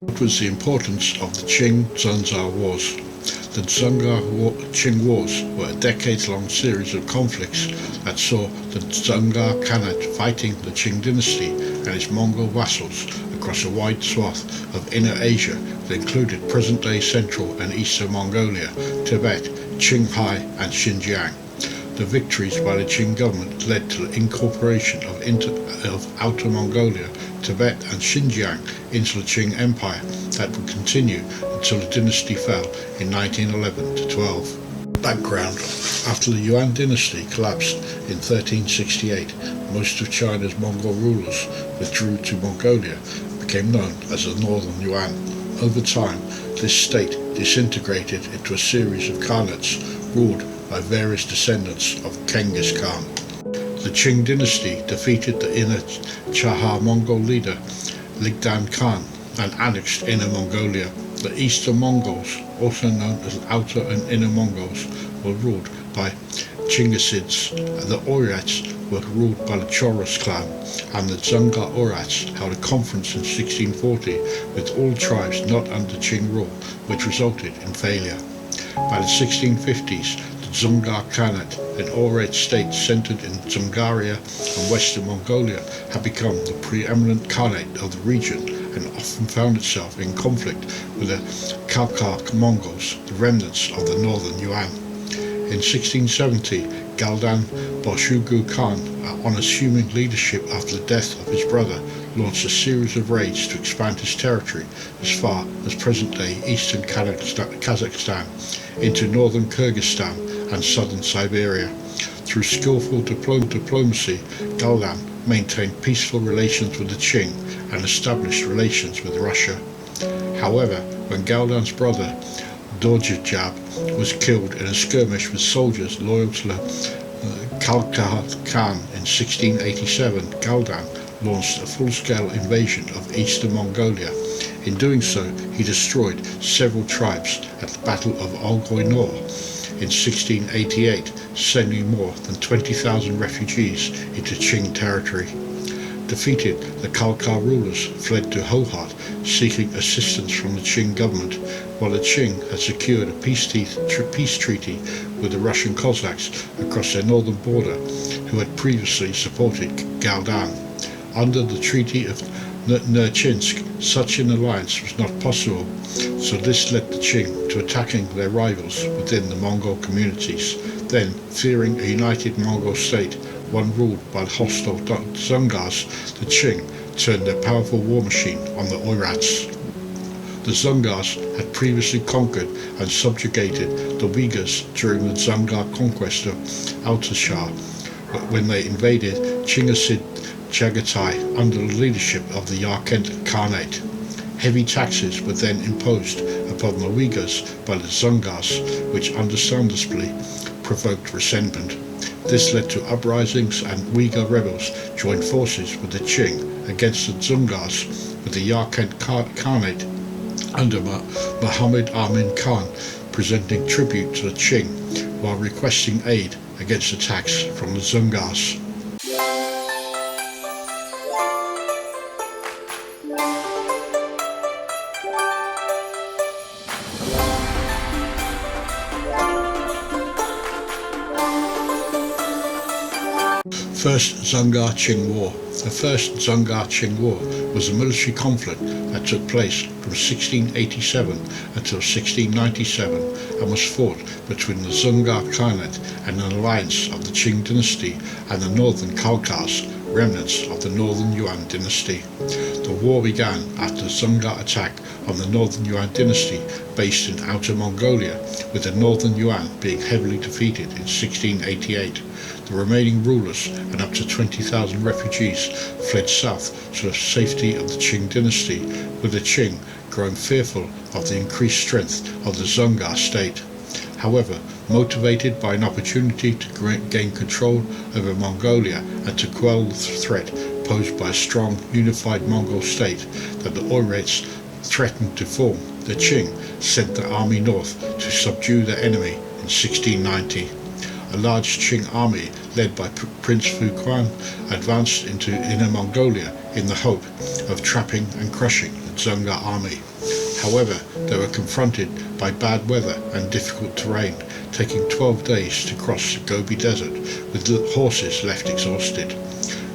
What was the importance of the Qing Dzungar Wars? The Dzungar-Qing Wars were a decades-long series of conflicts that saw the Dzungar Khanate fighting the Qing dynasty and its Mongol vassals across a wide swath of Inner Asia that included present-day Central and Eastern Mongolia, Tibet, Qinghai and Xinjiang. The victories by the Qing government led to the incorporation of Outer Mongolia, Tibet and Xinjiang into the Qing Empire that would continue until the dynasty fell in 1911-12. Background: after the Yuan dynasty collapsed in 1368, most of China's Mongol rulers withdrew to Mongolia and became known as the Northern Yuan. Over time, this state disintegrated into a series of Khanates ruled by various descendants of Genghis Khan. The Qing dynasty defeated the Inner Chahar Mongol leader Ligdan Khan and annexed Inner Mongolia. The Eastern Mongols, also known as Outer and Inner Mongols, were ruled by Chingisids. The Oirats were ruled by the Choros clan, and the Dzungar Oirats held a conference in 1640 with all tribes not under Qing rule, which resulted in failure. By the 1650s, the Dzungar Khanate, an Oirat state centered in Dzungaria and Western Mongolia, had become the preeminent Khanate of the region and often found itself in conflict with the Outer Mongols, the remnants of the Northern Yuan. In 1670, Ligdan Khan, on assuming leadership after the death of his brother, launched a series of raids to expand his territory as far as present-day eastern Kazakhstan, into northern Kyrgyzstan and southern Siberia. Through skillful diplomacy, Ligdan maintained peaceful relations with the Qing and established relations with Russia. However, when Ligdan's brother Dorjab was killed in a skirmish with soldiers loyal to Genghis Khan in 1687, Ligdan launched a full-scale invasion of Eastern Mongolia. In doing so, he destroyed several tribes at the Battle of Olgoinor in 1688, sending more than 20,000 refugees into Qing territory. Defeated, the Khalkha rulers fled to Hohhot, seeking assistance from the Qing government, while the Qing had secured a peace treaty with the Russian Cossacks across their northern border, who had previously supported Ligdan. Under the Treaty of Nerchinsk, such an alliance was not possible, so this led the Qing to attacking their rivals within the Mongol communities. Then, fearing a united Mongol state, one ruled by the hostile Dzungars, the Qing turned their powerful war machine on the Oirats. The Dzungars had previously conquered and subjugated the Uyghurs during the Dzungar conquest of Outer Chahar, when they invaded Chingisid Chagatai under the leadership of the Yarkent Khanate. Heavy taxes were then imposed upon the Uyghurs by the Dzungars, which understandably provoked resentment. This led to uprisings, and Uyghur rebels joined forces with the Qing against the Dzungars, with the Yarkent Khanate under Muhammad Amin Khan presenting tribute to the Qing while requesting aid against attacks from the Dzungars. First Dzungar-Qing War. The First Dzungar-Qing War was a military conflict that took place from 1687 until 1697 and was fought between the Dzungar Khanate and an alliance of the Qing dynasty and the northern Khalkhas, remnants of the Northern Yuan dynasty. The war began after the Dzungar attack on the Northern Yuan dynasty based in Outer Mongolia, with the Northern Yuan being heavily defeated in 1688. The remaining rulers and up to 20,000 refugees fled south to the safety of the Qing dynasty, with the Qing growing fearful of the increased strength of the Dzungar state. However, motivated by an opportunity to gain control over Mongolia and to quell the threat posed by a strong, unified Mongol state that the Oirats threatened to form, the Qing sent their army north to subdue their enemy in 1690. A large Qing army, led by Prince Fuquan, advanced into Inner Mongolia in the hope of trapping and crushing the Dzungar army. However, they were confronted by bad weather and difficult terrain, taking 12 days to cross the Gobi Desert, with the horses left exhausted.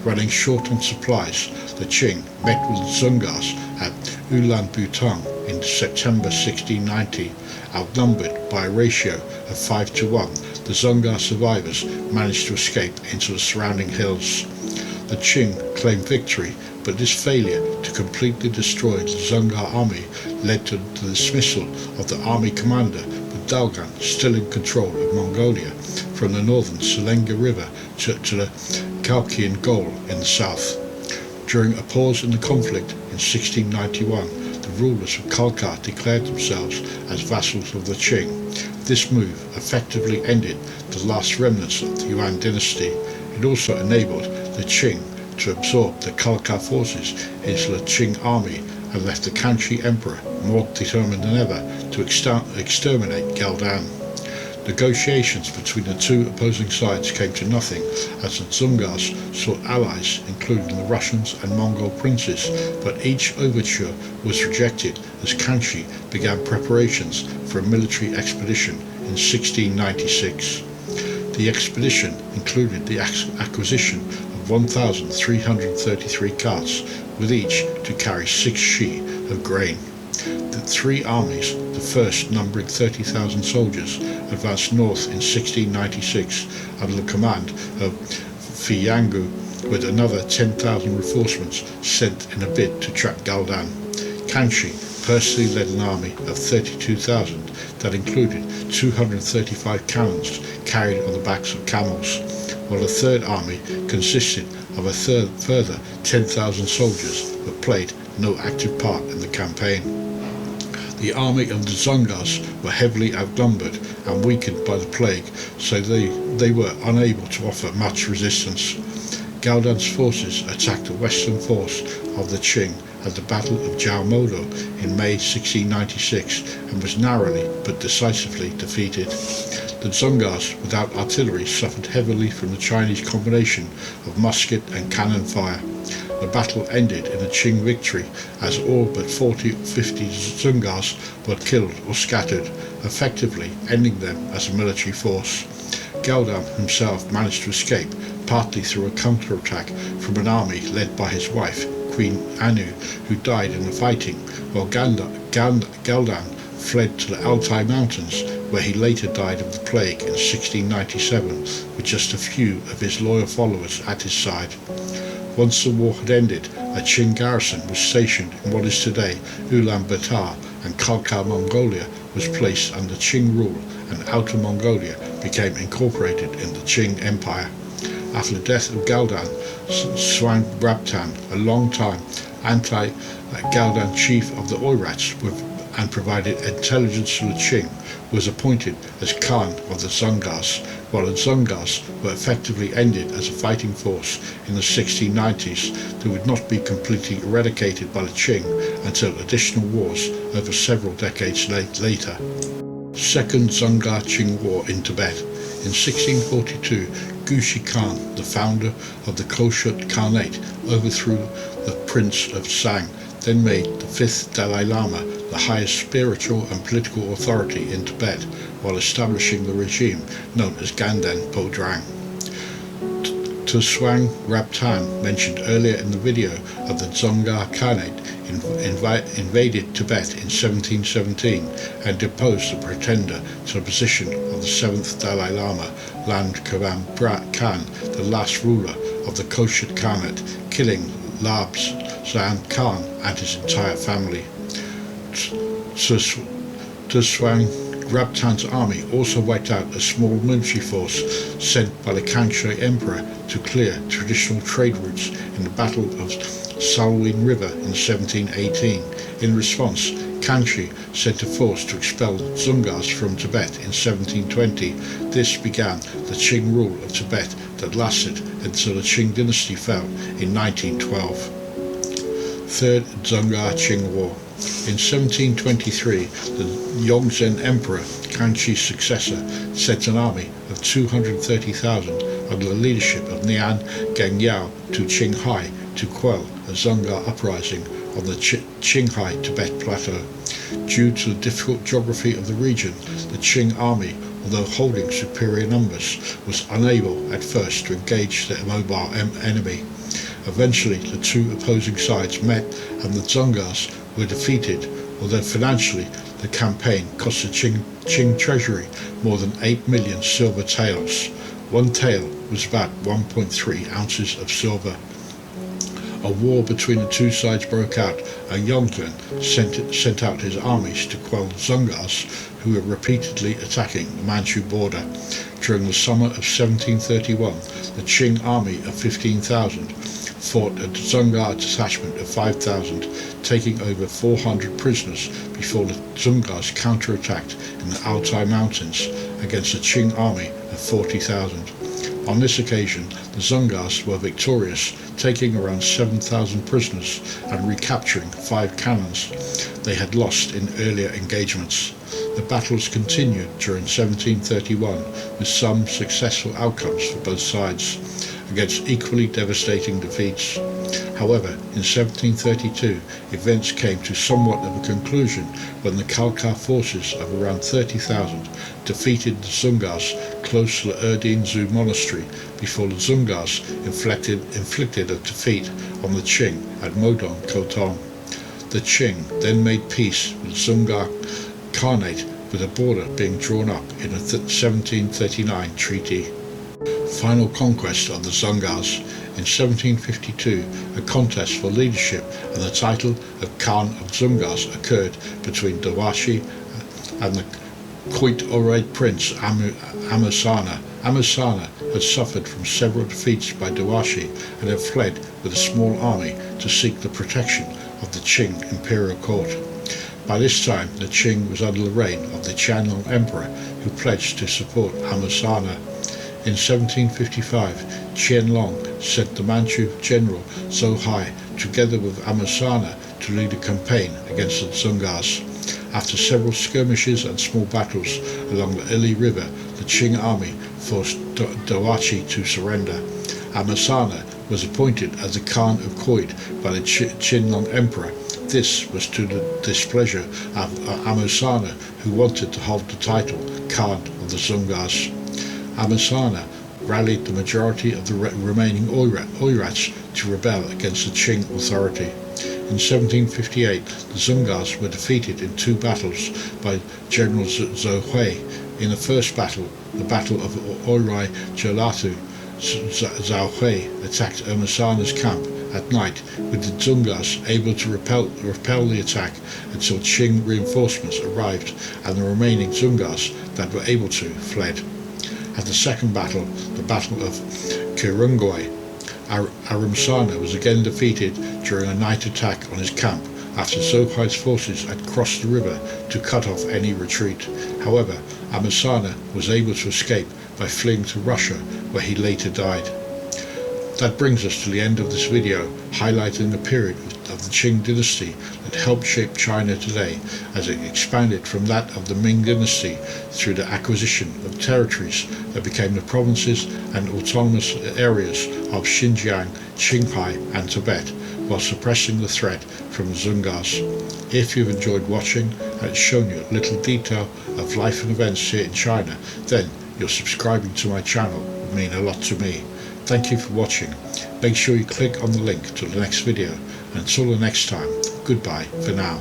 Running short on supplies, the Qing met with the Dzungars at Ulaanbaatar in September 1690. Outnumbered by a ratio of 5-1, the Dzungar survivors managed to escape into the surrounding hills. The Qing claimed victory, but this failure to completely destroy the Dzungar army led to the dismissal of the army commander, with Ligdan still in control of Mongolia from the northern Selenga River to the Khalkhin Gol in the south. During a pause in the conflict in 1691, the rulers of Khalkha declared themselves as vassals of the Qing. This move effectively ended the last remnants of the Yuan dynasty. It also enabled the Qing to absorb the Khalkha forces into the Qing army and left the Khanate emperor more determined than ever to exterminate Ligdan. Negotiations between the two opposing sides came to nothing, as the Dzungars sought allies, including the Russians and Mongol princes, but each overture was rejected as Khanate began preparations for a military expedition in 1696. The expedition included the acquisition of 1,333 carts, with each to carry 6 shi of grain. The three armies, the first numbering 30,000 soldiers, advanced north in 1696 under the command of Fiyangu, with another 10,000 reinforcements sent in a bid to trap Ligdan. Khanate personally led an army of 32,000 that included 235 cannons carried on the backs of camels, while the third army consisted of a further 10,000 soldiers but played no active part in the campaign. The army of the Dzungars were heavily outnumbered and weakened by the plague, so they were unable to offer much resistance. Ligdan's forces attacked the western force of the Qing at the Battle of Jiaomodo in May 1696 and was narrowly but decisively defeated. The Dzungars without artillery suffered heavily from the Chinese combination of musket and cannon fire. The battle ended in a Qing victory, as all but 40 or 50 Dzungars were killed or scattered, effectively ending them as a military force. Ligdan himself managed to escape, partly through a counterattack from an army led by his wife, Queen Anu, who died in the fighting, while Ligdan fled to the Altai Mountains, where he later died of the plague in 1697, with just a few of his loyal followers at his side. Once the war had ended, a Qing garrison was stationed in what is today Ulaanbaatar, and Khalkha Mongolia was placed under Qing rule, and Outer Mongolia became incorporated in the Qing Empire. After the death of Ligdan, Swang Rabtan, a long-time anti-Ligdan chief of the Oirats and provided intelligence to the Qing, was appointed as Khan of the Dzungars, while the Dzungars were effectively ended as a fighting force in the 1690s. They would not be completely eradicated by the Qing until additional wars over several decades later. Second Dzungar-Qing War in Tibet. In 1642, Genghis Khan, the founder of the Choros Khanate, overthrew the Prince of Sang, then made the 5th Dalai Lama the highest spiritual and political authority in Tibet, while establishing the regime known as Ganden Podrang. Swang Rabtan, mentioned earlier in the video of the Dzungar Khanate, invaded Tibet in 1717 and deposed the pretender to the position of the 7th Dalai Lama, Ligdan Khan, the last ruler of the Choros Khanate, killing Ligdan Khan and his entire family. Swang Rabtan's army also wiped out a small military force sent by the Khanate emperor to clear traditional trade routes in the Battle of Salween River in 1718. In response, Khanate sent a force to expel the Dzungars from Tibet in 1720. This began the Qing rule of Tibet that lasted until the Qing dynasty fell in 1912. Third Dzungar-Qing War. In 1723, the Yongzheng Emperor, Khan's successor, sent an army of 230,000 under the leadership of Nian Gengyao to Qinghai to quell a Dzungar uprising on the Qinghai Tibet plateau. Due to the difficult geography of the region, the Qing army, although holding superior numbers, was unable at first to engage the immobile enemy. Eventually, the two opposing sides met and the Dzungars were defeated, although financially the campaign cost the Qing treasury more than 8 million silver taels. One tael was about 1.3 ounces of silver. A war between the two sides broke out, and Ligdan sent out his armies to quell the Dzungars, who were repeatedly attacking the Manchu border. During the summer of 1731, the Qing army of 15,000 fought a Dzungar detachment of 5,000, taking over 400 prisoners before the Dzungars counterattacked in the Altai Mountains against a Qing army of 40,000. On this occasion, the Dzungars were victorious, taking around 7,000 prisoners and recapturing 5 cannons they had lost in earlier engagements. The battles continued during 1731 with some successful outcomes for both sides, against equally devastating defeats. However, in 1732, events came to somewhat of a conclusion when the Khalkha forces of around 30,000 defeated the Dzungars close to the Erdene monastery before the Dzungars inflicted a defeat on the Qing at Modon Khotong. The Qing then made peace with the Dzungar Khanate, with a border being drawn up in a 1739 treaty. Final conquest of the Dzungars. In 1752, a contest for leadership and the title of Khan of Dzungars occurred between Dawashi and the Oirats prince Amusana. Amusana had suffered from several defeats by Dawashi and had fled with a small army to seek the protection of the Qing imperial court. By this time, the Qing was under the reign of the Qianlong emperor, who pledged to support Amusana. In 1755, Qianlong sent the Manchu general Zhou Hai together with Amusana to lead a campaign against the Dzungars. After several skirmishes and small battles along the Ili River, the Qing army forced Dawachi to surrender. Amusana was appointed as the Khan of Khoid by the Qianlong emperor. This was to the displeasure of Amusana, who wanted to hold the title Khan of the Dzungars. Amusana rallied the majority of the remaining Oirats to rebel against the Qing authority. In 1758, the Dzungars were defeated in 2 battles by General Zhou Hui. In the first battle, the Battle of Oirai Jalatu, Zhou Hui attacked Amusana's camp at night, with the Dzungars able to repel the attack until Qing reinforcements arrived and the remaining Dzungars that were able to fled. At the second battle, the Battle of Kirungoi, Amusana was again defeated during a night attack on his camp after Zhou Hui's forces had crossed the river to cut off any retreat. However, Amusana was able to escape by fleeing to Russia, where he later died. That brings us to the end of this video, highlighting the period of the Qing dynasty that helped shape China today, as it expanded from that of the Ming dynasty through the acquisition of territories that became the provinces and autonomous areas of Xinjiang, Qinghai and Tibet, while suppressing the threat from the Dzungars. If you've enjoyed watching and it's shown you a little detail of life and events here in China, then your subscribing to my channel would mean a lot to me. Thank you for watching. Make sure you click on the link to the next video. Until the next time, goodbye for now.